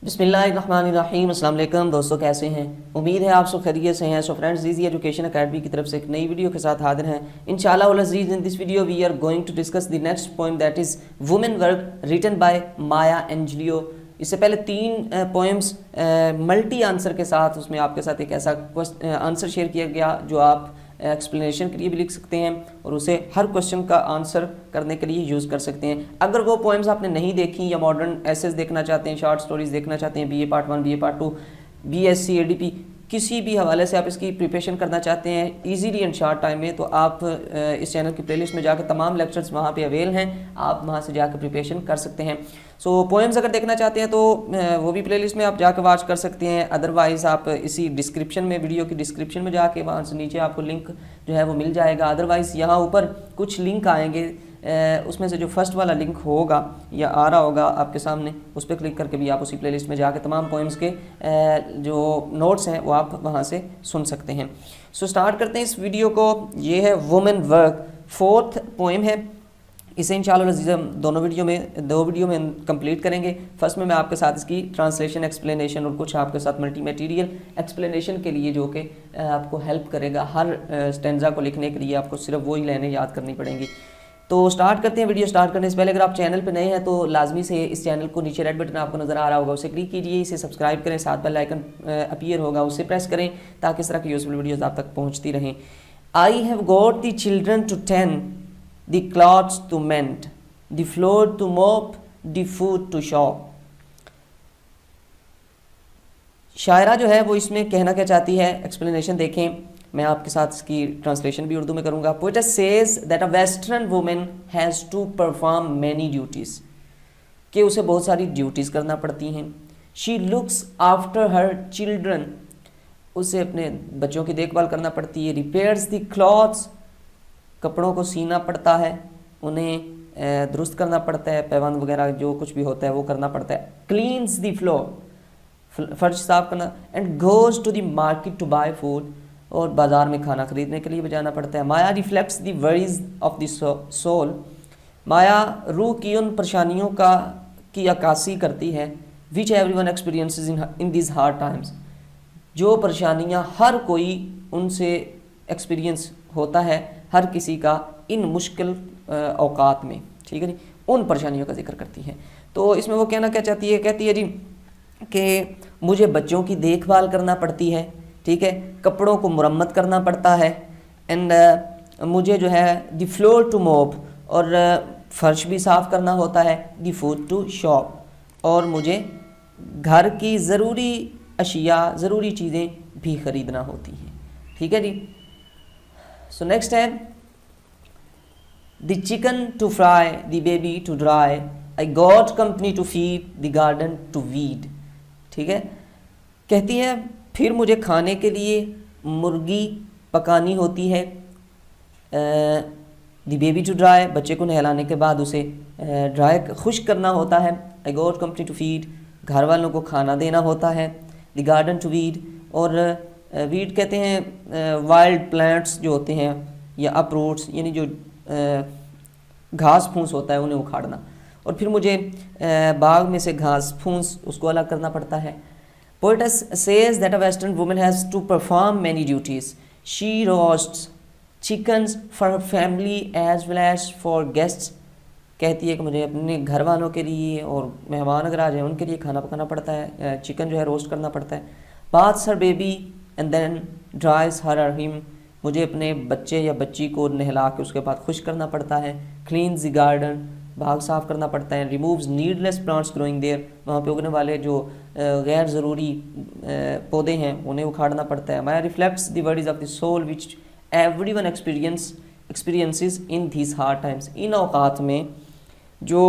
बिस्मिल्लाहिर्रहमानिर्रहीम। अस्सलाम वालेकुम दोस्तों, कैसे हैं? उम्मीद है आप सब खैरियत से हैं। So friends, easy education academy की तरफ से एक नई वीडियो के साथ हाजिर हैं इंशाअल्लाह वल अज़ीज़। In this video we are going to discuss the next poem that is women work written by Maya Angelou. इससे पहले 3 पोएम्स मल्टी आंसर के साथ, उसमें आपके साथ एक ऐसा आंसर शेयर किया गया जो आप एक्सप्लेनेशन के लिए भी लिख सकते हैं और उसे हर क्वेश्चन का आंसर करने के लिए यूज़ कर सकते हैं। अगर वो पोएम्स आपने नहीं देखी या मॉडर्न एसेस देखना चाहते हैं, शॉर्ट स्टोरीज देखना चाहते हैं, BA part 1, BA part 2, BSc, ADP, किसी भी हवाले से आप इसकी प्रिपरेशन करना चाहते हैं इजीली एंड शॉर्ट टाइम में, तो आप इस चैनल की प्लेलिस्ट में जाकर तमाम लेक्चर्स वहाँ पे अवेल हैं, आप वहाँ से जाकर प्रिपरेशन कर सकते हैं। सो पोएम्स अगर देखना चाहते हैं तो वो भी प्लेलिस्ट में आप जाकर वॉच कर सकते हैं। अदरवाइज़ आप इसी डिस्क्रिप्शन में, वीडियो की डिस्क्रिप्शन में जाके वहाँ से नीचे आपको लिंक जो है वो मिल जाएगा। अदरवाइज़ यहाँ ऊपर कुछ लिंक आएंगे, उसमें से जो फर्स्ट वाला लिंक होगा या आ रहा होगा आपके सामने, उस पर क्लिक करके भी आप उसी प्लेलिस्ट में जाके तमाम पोएम्स के जो नोट्स हैं वो आप वहाँ से सुन सकते हैं। सो स्टार्ट करते हैं इस वीडियो को। ये है वुमेन वर्क, 4th पोएम है। इसे इंशाअल्लाह अज़ीज़ हम दो वीडियो में कंप्लीट करेंगे। फर्स्ट में मैं आपके साथ इसकी ट्रांसलेशन, एक्सप्लेनेशन और कुछ आपके साथ मल्टी मटीरियल एक्सप्लेनेशन के लिए जो कि आपको हेल्प करेगा। हर स्टेंजा को लिखने के लिए आपको सिर्फ वही लाइनें याद करनी पड़ेंगी। तो स्टार्ट करते हैं। वीडियो स्टार्ट करने से पहले अगर आप चैनल पर नए हैं तो लाजमी से इस चैनल को, नीचे रेड बटन आपको नज़र आ रहा होगा, उसे क्लिक कीजिए, इसे सब्सक्राइब करें, साथ बेल आइकन अपीयर होगा उसे प्रेस करें ताकि इस तरह की यूजफुल वीडियोज़ आप तक पहुँचती रहें। I have got the children to tend, the clothes to mend, the floor to mop, the food to shop। शायरा जो है वो इसमें कहना क्या चाहती है, एक्सप्लेनेशन देखें। मैं आपके साथ इसकी ट्रांसलेशन भी उर्दू में करूंगा। Poets says that a western women has to perform many duties, कि उसे बहुत सारी ड्यूटीज़ करना पड़ती हैं। She looks after her children, उसे अपने बच्चों की देखभाल करना पड़ती है। रिपेयर्स द क्लॉथ्स, कपड़ों को सीना पड़ता है, उन्हें दुरुस्त करना पड़ता है, पैबंद वगैरह जो कुछ भी होता है वो करना पड़ता है। क्लीन्स द फ्लोर, फर्श साफ करना। And goes to the market to buy food, और बाज़ार में खाना खरीदने के लिए भी जाना पड़ता है। Maya reflects the worries of the soul, Maya रूह की उन परेशानियों की अक्कासी करती है। Which everyone experiences in this hard times, जो परेशानियाँ हर कोई उनसे एक्सपीरियंस होता है, हर किसी का इन मुश्किल औकात में, ठीक है जी, उन परेशानियों का जिक्र करती है। तो इसमें वो कहना क्या चाहती है, कहती है जी कि मुझे बच्चों की देखभाल करना पड़ती है, ठीक है, कपड़ों को मुरम्मत करना पड़ता है। एंड मुझे जो है द फ्लोर टू मॉप, और फर्श भी साफ़ करना होता है। द फूड टू शॉप, और मुझे घर की ज़रूरी अशिया, ज़रूरी चीज़ें भी ख़रीदना होती हैं, ठीक है जी। सो नेक्स्ट है the chicken to fry, the baby to dry, I got company to feed, the garden to weed, ठीक है। कहती है फिर मुझे खाने के लिए मुर्गी पकानी होती है। द बेबी टू ड्राई, बच्चे को नहलाने के बाद उसे ड्राई खुश्क करना होता है। I got company to feed, घर वालों को खाना देना होता है। द गार्डन टू वीड, और वीड कहते हैं वाइल्ड प्लांट्स जो होते हैं या अप्रूट्स, यानी जो घास फूस होता है उन्हें उखाड़ना। और फिर मुझे बाग में से घास फूस उसको अलग करना पड़ता है। Poets says that a western woman has to perform many duties, she roasts chickens for her family as well as for guests. कहती है कि मुझे अपने घर वालों के लिए और मेहमान अगर आ जाए उनके लिए खाना पकाना पड़ता है, चिकन जो है रोस्ट करना पड़ता है। Baths her baby and then dries her him, मुझे अपने बच्चे या बच्ची को नहला के उसके बाद खुश करना पड़ता है। क्लीन्स द गार्डन, बाग साफ़ करना पड़ता है। Removes needless plants growing there, वहाँ पे उगने वाले जो गैर ज़रूरी पौधे हैं उन्हें उखाड़ना पड़ता है। Maya reflects the worries of the soul which everyone experiences in these hard times, इन औकात में जो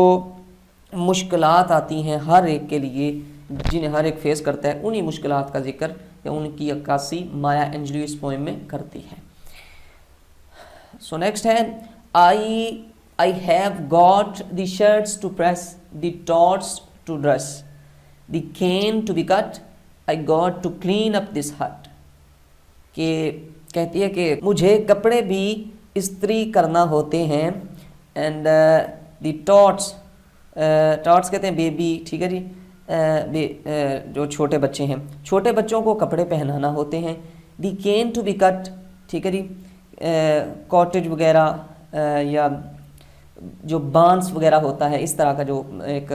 मुश्किलात आती हैं हर एक के लिए, जिन्हें हर एक फेस करता है, उन्हीं मुश्किलात का जिक्र या उनकी अक्कासी माया एंजेलियो इस पोएम में करती है। सो नेक्स्ट है I have got the shirts to press, the torch to dress, the cane to be cut, I got to clean up this hut. कि कहती है कि मुझे कपड़े भी इस्त्री करना होते हैं। एंड द टॉर्च, टॉर्च कहते हैं बेबी, ठीक है जी, जो छोटे बच्चे हैं, छोटे बच्चों को कपड़े पहनाना होते हैं। दी केन टू बी कट, ठीक है जी, कॉटेज वगैरह या जो बांस वगैरह होता है, इस तरह का जो एक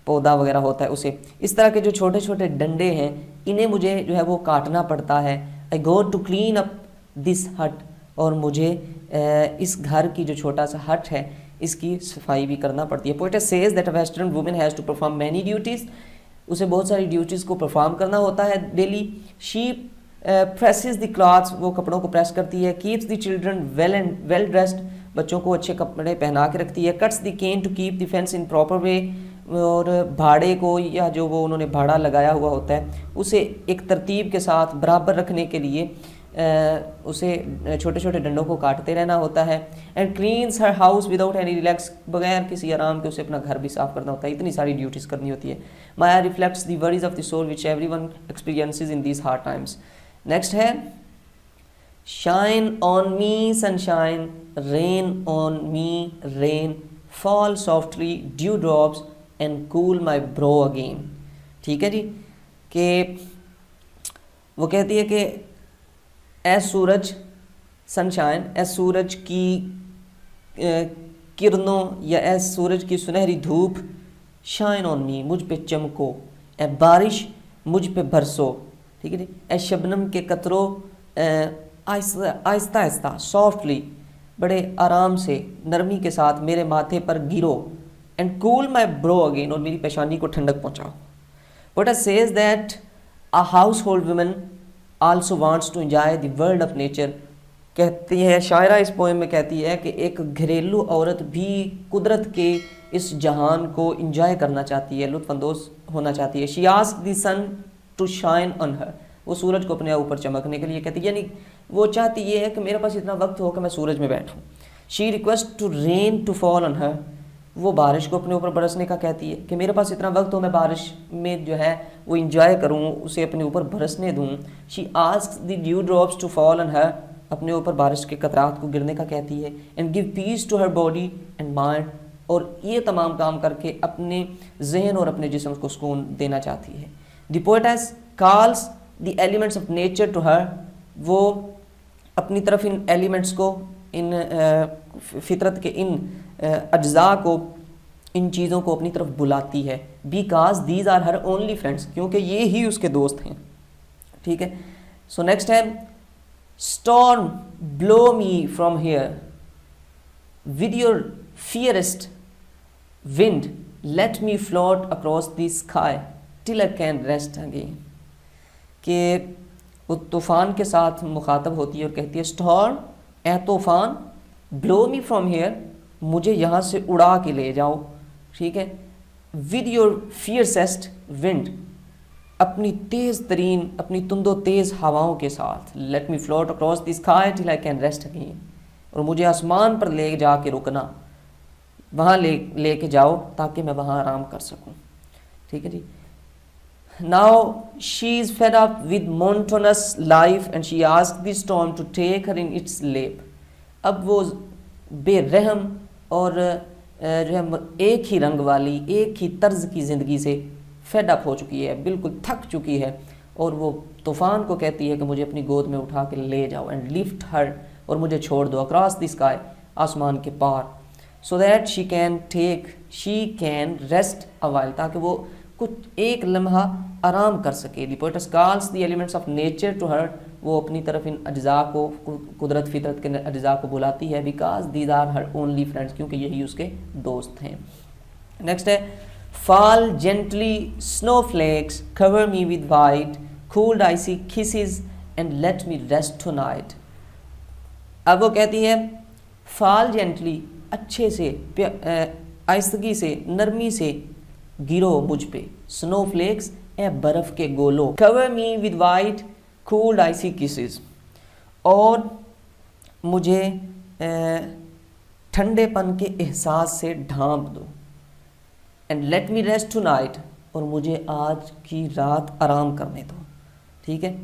पौधा वगैरह होता है उसे, इस तरह के जो छोटे छोटे डंडे हैं इन्हें मुझे जो है वो काटना पड़ता है। I go to clean up this hut, और मुझे इस घर की जो छोटा सा हट है इसकी सफाई भी करना पड़ती है। Poet says that a western woman has to perform many duties, उसे बहुत सारी ड्यूटीज़ को परफॉर्म करना होता है daily. She presses the clothes, वो कपड़ों को प्रेस करती है। Keeps the children well dressed, बच्चों को अच्छे कपड़े पहना के रखती है। Cuts the cane to keep the fence in proper way, और भाड़े को या जो वो उन्होंने भाड़ा लगाया हुआ होता है उसे एक तरतीब के साथ बराबर रखने के लिए उसे छोटे छोटे डंडों को काटते रहना होता है। And cleans her house without any relax, बगैर किसी आराम के उसे अपना घर भी साफ करना होता है। इतनी सारी ड्यूटीज़ करनी होती है। Maya reflects the worries of the soul which everyone experiences in these hard times. Next है shine on me sunshine, rain on me rain, fall softly dew drops and cool my brow again. ठीक है जी, कि वो कहती है कि ए सूरज, sunshine, ए सूरज की किरणों या ए सूरज की सुनहरी धूप, शाइन ऑन मी, मुझ पे चमको, ए बारिश मुझ पे बरसो, ठीक है जी, ए शबनम के कतरों आहिस्ता आहिस्ता सॉफ्टली, बड़े आराम से नरमी के साथ मेरे माथे पर गिरो। And cool my brow again, और मेरी पेशानी को ठंडक पहुँचाओ। But I says that a household woman also wants to enjoy the world of nature, कहती है शायरा इस पोएम में कहती है कि एक घरेलू औरत भी कुदरत के इस जहान को इंजॉय करना चाहती है, लुत्फानंदोज होना चाहती है। She asked the sun to shine on her, वो सूरज को अपने ऊपर चमकने के लिए कहती है, यानी वो चाहती ये है कि मेरे पास इतना वक्त हो कि मैं सूरज में बैठूं। She request to rain to fall on her, वो बारिश को अपने ऊपर बरसने का कहती है कि मेरे पास इतना वक्त हो, मैं बारिश में जो है वो इंजॉय करूं, उसे अपने ऊपर बरसने दूं। She asks the dew drops to fall on her, अपने ऊपर बारिश के कतरात को गिरने का कहती है। And give peace to her body and mind, और ये तमाम काम करके अपने जहन और अपने जिस्म को सुकून देना चाहती है। The poetess calls the elements of nature to her, वो अपनी तरफ इन एलिमेंट्स को, इन फितरत के इन अज्जा को, इन चीज़ों को अपनी तरफ बुलाती है। Because these are her only friends, क्योंकि ये ही उसके दोस्त हैं। ठीक है, सो नेक्स्ट है storm blow me from here with your fiercest wind, let me float across the sky till I can rest again, कि वो तूफ़ान के साथ मुखातब होती है और कहती है स्टॉर्म, ए तूफ़ान, ब्लो मी फ्रॉम हियर, मुझे यहाँ से उड़ा के ले जाओ। ठीक है, विद योर फियरसेस्ट विंड, अपनी तेज़ तरीन, अपनी तुंदो तेज़ हवाओं के साथ। Late me float across the sky till I can rest again, और मुझे आसमान पर ले जा के रुकना, वहाँ लेके जाओ ताकि मैं वहाँ आराम कर सकूँ। ठीक है जी। Now she is fed up with monotonous life and she asks the storm to take her in its lap. अब वो बेरहम और जो है एक ही रंग वाली, एक ही तर्ज की ज़िंदगी से फेड अप हो चुकी है, बिल्कुल थक चुकी है, और वो तूफ़ान को कहती है कि मुझे अपनी गोद में उठा के ले जाओ। एंड लिफ्ट हर, और मुझे छोड़ दो अक्रॉस द स्काई, आसमान के पार, so that she can rest a while, ताकि वो कुछ एक लम्हा आराम कर सके। The poet calls the elements of nature to her, वो अपनी तरफ इन अज्जा को, कुदरत फितरत के अज्जा को बुलाती है। Because these are her only friends, क्योंकि यही उसके दोस्त हैं। नेक्स्ट है fall gently snowflakes cover me with white cooled icy kisses and let me rest tonight. अब वो कहती है फॉल जेंटली, अच्छे से, आहिस्तगी से, नरमी से गिरो मुझ पे, स्नोफ्लेक्स ए बर्फ के गोलो, cover me with white cooled icy kisses, और मुझे ठंडेपन के एहसास से ढांप दो। And let me rest tonight, और मुझे आज की रात आराम करने दो। ठीक है,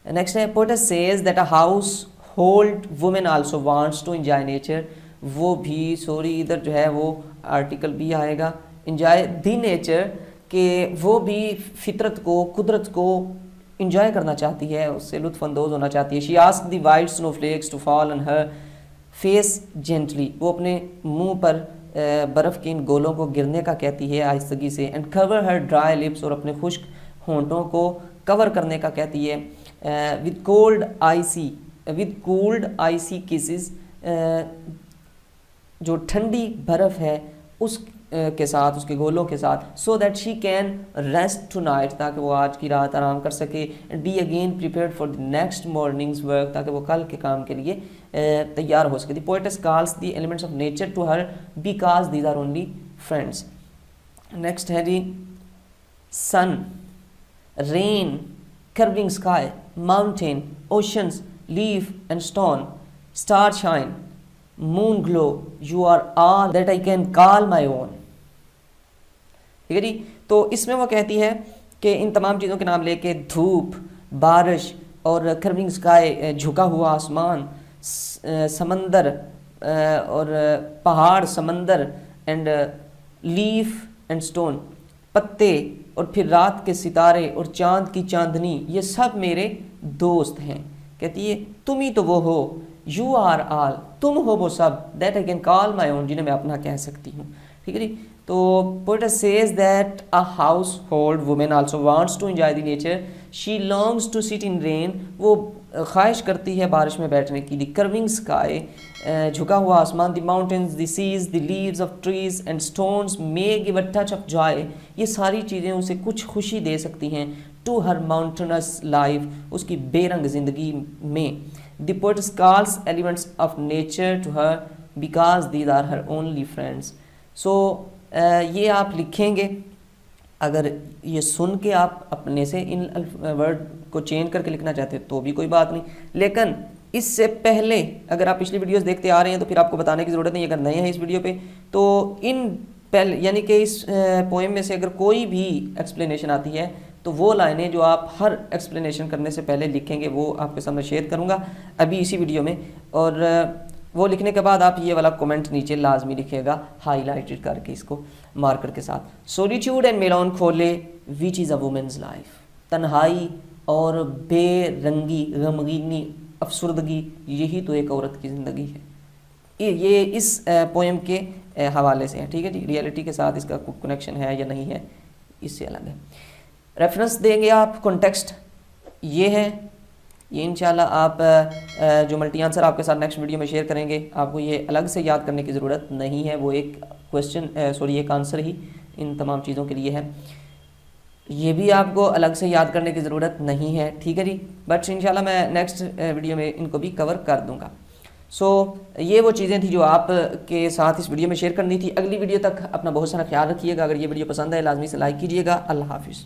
नेक्स्ट है poet says that a household women also wants to enjoy nature, वो भी, सॉरी इधर जो है वो आर्टिकल भी आएगा, enjoy the nature, कि वो भी फितरत को, कुदरत को इंजॉय करना चाहती है, उससे लुत्फ़ अंदोज़ होना चाहती है। She asked the white snowflakes to fall on her face gently, वो अपने मुंह पर बर्फ़ के इन गोलों को गिरने का कहती है आहिस्तगी से। And cover her dry lips, और अपने खुश्क होंठों को कवर करने का कहती है। विद कूल्ड आइसी किसेस, जो ठंडी बर्फ़ है उस के साथ, उसके गोलों के साथ। So that she can rest tonight, ताकि वो आज की रात आराम कर सके। And be again prepared for the next morning's work, ताकि वो कल के काम के लिए तैयार हो सके। The poetess calls the elements of nature to her because these are only friends. Next है जी sun, rain, curving sky, mountain, oceans, leaf and stone, star shine, moon glow, you are all that I can call my own. ठीक है जी। तो इसमें वो कहती है कि इन तमाम चीज़ों के नाम लेके धूप, बारिश और कर्विंग स्काई, झुका हुआ आसमान, समंदर और पहाड़, समंदर एंड लीफ एंड स्टोन, पत्ते, और फिर रात के सितारे और चांद की चांदनी, ये सब मेरे दोस्त हैं। कहती है तुम ही तो वो हो, यू आर ऑल, तुम हो वो सब, that I can call my own, जिन्हें मैं अपना कह सकती हूँ। ठीक है जी। तो poetess says that a household women also wants to enjoy the nature, she longs to sit in rain, वो ख्वाहिश करती है बारिश में बैठने की। द कर्विंग स्काई, झुका हुआ आसमान, the mountains, the seas, the leaves of trees and stones may give a touch of joy, ये सारी चीज़ें उसे कुछ खुशी दे सकती हैं। टू हर माउंटेनस लाइफ, उसकी बेरंग ज़िंदगी में। The poet calls elements of nature to her because these are her only friends. So ये आप लिखेंगे, अगर ये सुन के आप अपने से इन वर्ड को चेंज करके लिखना चाहते हैं तो भी कोई बात नहीं, लेकिन इससे पहले अगर आप पिछली वीडियोस देखते आ रहे हैं तो फिर आपको बताने की ज़रूरत नहीं। अगर नए हैं इस वीडियो पे तो इन पहले यानी कि इस पोएम में से अगर कोई भी एक्सप्लेनेशन आती है तो वो लाइनें जो आप हर एक्सप्लेनेशन करने से पहले लिखेंगे वो आपके सामने शेयर करूँगा अभी इसी वीडियो में। और वो लिखने के बाद आप ये वाला कमेंट नीचे लाजमी लिखिएगा हाईलाइटेड करके, इसको मार्कर के साथ। Solitude and melancholy which is a women's life, तन्हाई और बेरंगी, गमगीनी, अफसुर्दगी, यही तो एक औरत की ज़िंदगी है। ये इस पोएम के हवाले से है। ठीक है जी। रियलिटी के साथ इसका कनेक्शन है या नहीं है इससे अलग है। रेफरेंस देंगे आप, कॉन्टेक्स्ट ये है, ये इंशाल्लाह आप जो मल्टी आंसर आपके साथ नेक्स्ट वीडियो में शेयर करेंगे, आपको ये अलग से याद करने की ज़रूरत नहीं है, वो एक क्वेश्चन एक आंसर ही इन तमाम चीज़ों के लिए है, ये भी आपको अलग से याद करने की ज़रूरत नहीं है। ठीक है जी। बट इंशाल्लाह मैं नेक्स्ट वीडियो में इनको भी कवर कर दूँगा। सो ये वो चीज़ें थी जो आप के साथ इस वीडियो में शेयर करनी थी। अगली वीडियो तक अपना बहुत सारा ख्याल रखिएगा। अगर ये वीडियो पसंद है लाजमी से लाइक कीजिएगा। अल्लाह हाफिज़।